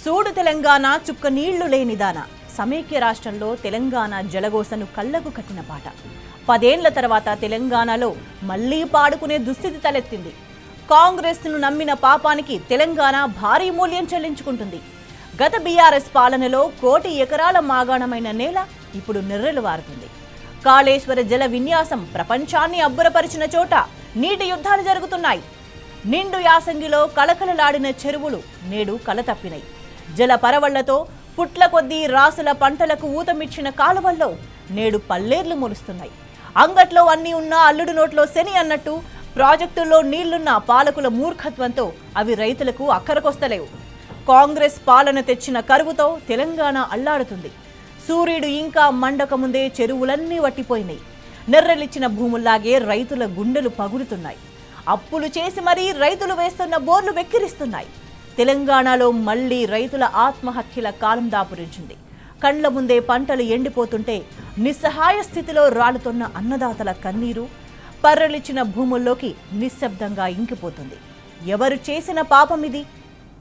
సూడు తెలంగాణ చుక్క నీళ్లు లేనిదాన సమైక్య రాష్ట్రంలో తెలంగాణ జలగోసను కళ్లకు కట్టిన పాట. 10 ఏళ్ల తర్వాత తెలంగాణలో మళ్లీ పాడుకునే దుస్థితి తలెత్తింది. కాంగ్రెస్ను నమ్మిన పాపానికి తెలంగాణ భారీ మూల్యం చెల్లించుకుంటుంది. గత బీఆర్ఎస్ పాలనలో 1 కోటి ఎకరాల మాగాణమైన నేల ఇప్పుడు నెర్రెలు వారుతుంది. కాళేశ్వర జల విన్యాసం ప్రపంచాన్ని అబ్బురపరిచిన చోట నీటి యుద్ధాలు జరుగుతున్నాయి. నిండు యాసంగిలో కలకలలాడిన చెరువులు నేడు కలతప్పినాయి. జల పరవళ్లతో పుట్ల కొద్దీ రాసుల పంటలకు ఊతమిచ్చిన కాలువల్లో నేడు పల్లేర్లు మొలుస్తున్నాయి. అంగట్లో అన్నీ ఉన్నా అల్లుడు నోట్లో శని అన్నట్టు ప్రాజెక్టుల్లో నీళ్లున్న పాలకుల మూర్ఖత్వంతో అవి రైతులకు అక్కరకొస్తలేవు. కాంగ్రెస్ పాలన తెచ్చిన కరువుతో తెలంగాణ అల్లాడుతుంది. సూర్యుడు ఇంకా మండక ముందే చెరువులన్నీ వట్టిపోయినాయి. నెర్రెలిచ్చిన భూముల్లాగే రైతుల గుండెలు పగులుతున్నాయి. అప్పులు చేసి మరీ రైతులు వేస్తున్న బోర్లు వెక్కిరిస్తున్నాయి. తెలంగాణలో మళ్లీ రైతుల ఆత్మహత్యల కాలం దాపురించింది. కండ్ల ముందే పంటలు ఎండిపోతుంటే నిస్సహాయ స్థితిలో రాలుతున్న అన్నదాతల కన్నీరు పర్రలిచ్చిన భూముల్లోకి నిశ్శబ్దంగా ఇంకిపోతుంది. ఎవరు చేసిన పాపమిది?